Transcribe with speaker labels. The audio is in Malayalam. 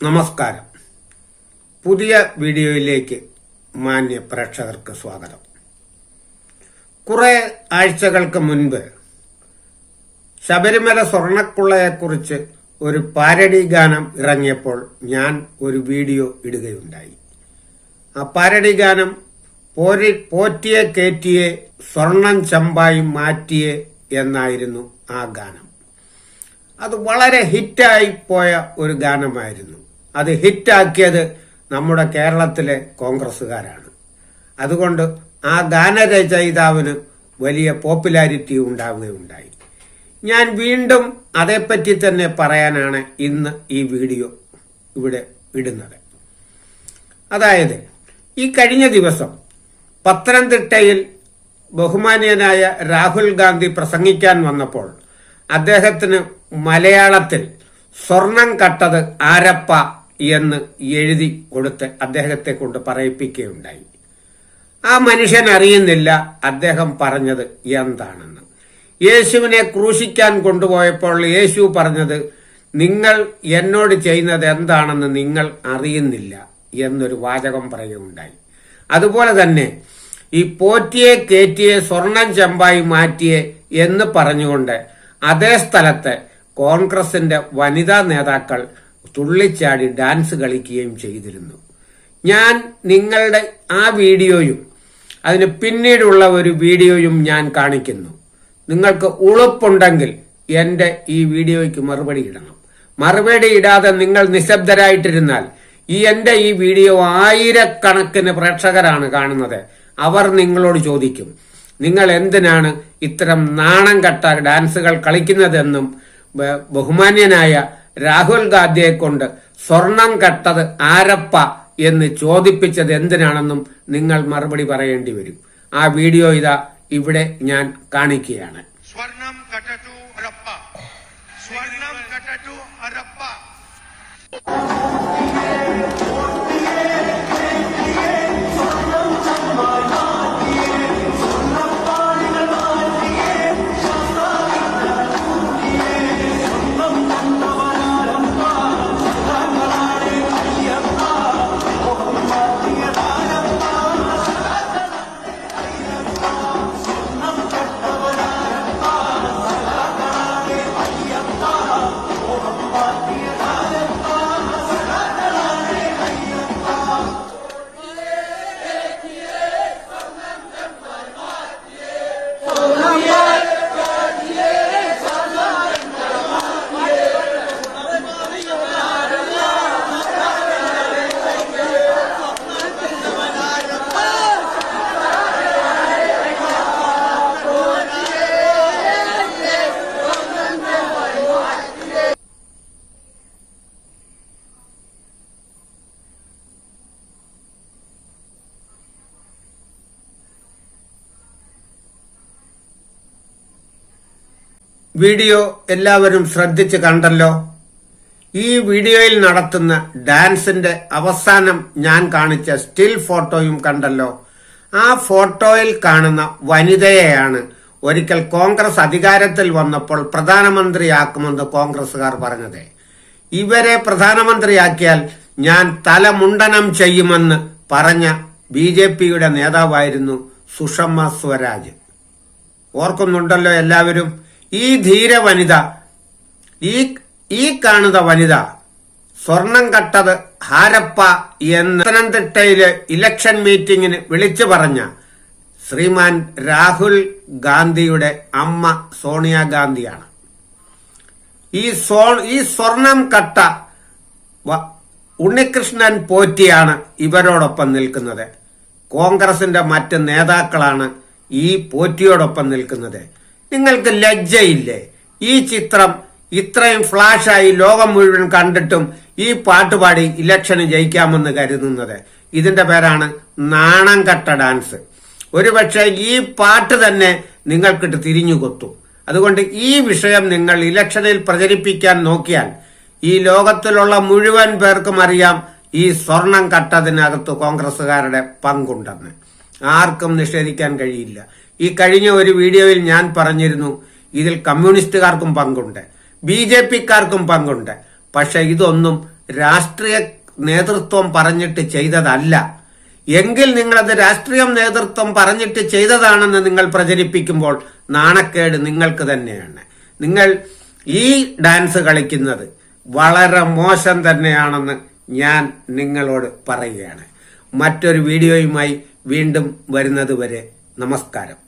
Speaker 1: നമസ്കാരം. പുതിയ വീഡിയോയിലേക്ക് മാന്യ പ്രേക്ഷകർക്ക് സ്വാഗതം. കുറെ ആഴ്ചകൾക്ക് മുൻപ് ശബരിമല സ്വർണക്കുള്ളയെക്കുറിച്ച് ഒരു പാരഡി ഗാനം ഇറങ്ങിയപ്പോൾ ഞാൻ ഒരു വീഡിയോ ഇടുകയുണ്ടായി. ആ പാരഡി ഗാനം പോറ്റിയെ കേറ്റിയെ സ്വർണം ചെമ്പായി മാറ്റിയെ എന്നായിരുന്നു ആ ഗാനം. അത് വളരെ ഹിറ്റായി പോയ ഒരു ഗാനമായിരുന്നു. അത് ഹിറ്റാക്കിയത് നമ്മുടെ കേരളത്തിലെ കോൺഗ്രസുകാരാണ്. അതുകൊണ്ട് ആ ഗാനരചയിതാവിന് വലിയ പോപ്പുലാരിറ്റി ഉണ്ടാവുകയുണ്ടായി. ഞാൻ വീണ്ടും അതേപ്പറ്റി തന്നെ പറയാനാണ് ഇന്ന് ഈ വീഡിയോ ഇവിടെ ഇടുന്നത്. അതായത് ഈ കഴിഞ്ഞ ദിവസം പത്തനംതിട്ടയിൽ ബഹുമാനീയനായ രാഹുൽ ഗാന്ധി പ്രസംഗിക്കാൻ വന്നപ്പോൾ അദ്ദേഹത്തിന് മലയാളത്തിൽ സ്വർണം കട്ടത് ആരപ്പ എന്ന് എഴുതി കൊടുത്ത് അദ്ദേഹത്തെ കൊണ്ട് പറയിപ്പിക്കുകയുണ്ടായി. ആ മനുഷ്യൻ അറിയുന്നില്ല അദ്ദേഹം പറഞ്ഞത് എന്താണെന്ന്. യേശുവിനെ ക്രൂശിക്കാൻ കൊണ്ടുപോയപ്പോൾ യേശു പറഞ്ഞത്, നിങ്ങൾ എന്നോട് ചെയ്യുന്നത് എന്താണെന്ന് നിങ്ങൾ അറിയുന്നില്ല എന്നൊരു വാചകം പറയുകയുണ്ടായി. അതുപോലെ തന്നെ ഈ പോറ്റിയെ കേറ്റിയെ സ്വർണം ചെമ്പായി മാറ്റിയെ എന്ന് പറഞ്ഞുകൊണ്ട് അതേ സ്ഥലത്ത് കോൺഗ്രസിന്റെ വനിതാ നേതാക്കൾ തുള്ളിച്ചാടി ഡാൻസ് കളിക്കുകയും ചെയ്തിരുന്നു. ഞാൻ നിങ്ങളുടെ ആ വീഡിയോയും അതിന് പിന്നീടുള്ള ഒരു വീഡിയോയും ഞാൻ കാണിക്കുന്നു. നിങ്ങൾക്ക് ഉളുപ്പുണ്ടെങ്കിൽ എന്റെ ഈ വീഡിയോയ്ക്ക് മറുപടി ഇടണം. മറുപടി ഇടാതെ നിങ്ങൾ നിശബ്ദരായിട്ടിരുന്നാൽ എന്റെ ഈ വീഡിയോ ആയിരക്കണക്കിന് പ്രേക്ഷകരാണ് കാണുന്നത്. അവർ നിങ്ങളോട് ചോദിക്കും, നിങ്ങൾ എന്തിനാണ് ഇത്തരം നാണം കെട്ട ഡാൻസുകൾ കളിക്കുന്നതെന്നും ബഹുമാന്യനായ രാഹുൽ ഗാന്ധിയെ കൊണ്ട് സ്വർണം കെട്ടത് ആരപ്പ എന്ന് ചോദിപ്പിച്ചത് എന്തിനാണെന്നും നിങ്ങൾ മറുപടി പറയേണ്ടി വരും. ആ വീഡിയോ ഇതാ ഇവിടെ ഞാൻ കാണിക്കുകയാണ്.
Speaker 2: സ്വർണം കട്ടു അരപ്പ, സ്വർണം കട്ടു അരപ്പ.
Speaker 1: വീഡിയോ എല്ലാവരും ശ്രദ്ധിച്ച് കണ്ടല്ലോ. ഈ വീഡിയോയിൽ നടത്തുന്ന ഡാൻസിന്റെ അവസാനം ഞാൻ കാണിച്ച സ്റ്റിൽ ഫോട്ടോയും കണ്ടല്ലോ. ആ ഫോട്ടോയിൽ കാണുന്ന വനിതയെയാണ് ഒരിക്കൽ കോൺഗ്രസ് അധികാരത്തിൽ വന്നപ്പോൾ പ്രധാനമന്ത്രിയാക്കുമെന്ന് കോൺഗ്രസുകാർ പറഞ്ഞത്. ഇവരെ പ്രധാനമന്ത്രിയാക്കിയാൽ ഞാൻ തലമുണ്ടനം ചെയ്യുമെന്ന് പറഞ്ഞ BJPയുടെ നേതാവായിരുന്നു സുഷമ സ്വരാജ്. ഓർക്കുന്നുണ്ടല്ലോ എല്ലാവരും. ഈ ധീര വനിത, ഈ കാണുന്ന വനിത സ്വർണം കട്ടത് ഹാരപ്പ എന്ന് പത്തനംതിട്ടയിലെ ഇലക്ഷൻ മീറ്റിംഗിന് വിളിച്ചു പറഞ്ഞ ശ്രീമാൻ രാഹുൽ ഗാന്ധിയുടെ അമ്മ സോണിയാഗാന്ധിയാണ്. ഈ സ്വർണം കട്ട ഉണ്ണികൃഷ്ണൻ പോറ്റിയാണ് ഇവരോടൊപ്പം നിൽക്കുന്നത്. കോൺഗ്രസിന്റെ മറ്റ് നേതാക്കളാണ് ഈ പോറ്റിയോടൊപ്പം നിൽക്കുന്നത്. നിങ്ങൾക്ക് ലജ്ജയില്ലേ? ഈ ചിത്രം ഇത്രയും ഫ്ലാഷായി ലോകം മുഴുവൻ കണ്ടിട്ടും ഈ പാട്ടുപാടി ഇലക്ഷന് ജയിക്കാമെന്ന് കരുതുന്നത്, ഇതിന്റെ പേരാണ് നാണം കെട്ട ഡാൻസ്. ഒരുപക്ഷെ ഈ പാട്ട് തന്നെ നിങ്ങൾക്കിട്ട് തിരിഞ്ഞു കൊത്തും. അതുകൊണ്ട് ഈ വിഷയം നിങ്ങൾ ഇലക്ഷനിൽ പ്രചരിപ്പിക്കാൻ നോക്കിയാൽ ഈ ലോകത്തിലുള്ള മുഴുവൻ പേർക്കും അറിയാം ഈ സ്വർണം കട്ടതിനകത്ത് കോൺഗ്രസുകാരുടെ പങ്കുണ്ടെന്ന്. ആർക്കും നിഷേധിക്കാൻ കഴിയില്ല. ഈ കഴിഞ്ഞ ഒരു വീഡിയോയിൽ ഞാൻ പറഞ്ഞിരുന്നു, ഇതിൽ കമ്മ്യൂണിസ്റ്റുകാർക്കും പങ്കുണ്ട്, BJPക്കാർക്കും പങ്കുണ്ട്. പക്ഷെ ഇതൊന്നും രാഷ്ട്രീയ നേതൃത്വം പറഞ്ഞിട്ട് ചെയ്തതല്ല. എങ്കിൽ നിങ്ങളത് രാഷ്ട്രീയ നേതൃത്വം പറഞ്ഞിട്ട് ചെയ്തതാണെന്ന് നിങ്ങൾ പ്രചരിപ്പിക്കുമ്പോൾ നാണക്കേട് നിങ്ങൾക്ക് തന്നെയാണ്. നിങ്ങൾ ഈ ഡാൻസ് കളിക്കുന്നത് വളരെ മോശം തന്നെയാണെന്ന് ഞാൻ നിങ്ങളോട് പറയുകയാണ്. മറ്റൊരു വീഡിയോയുമായി വീണ്ടും വരുന്നതുവരെ നമസ്കാരം.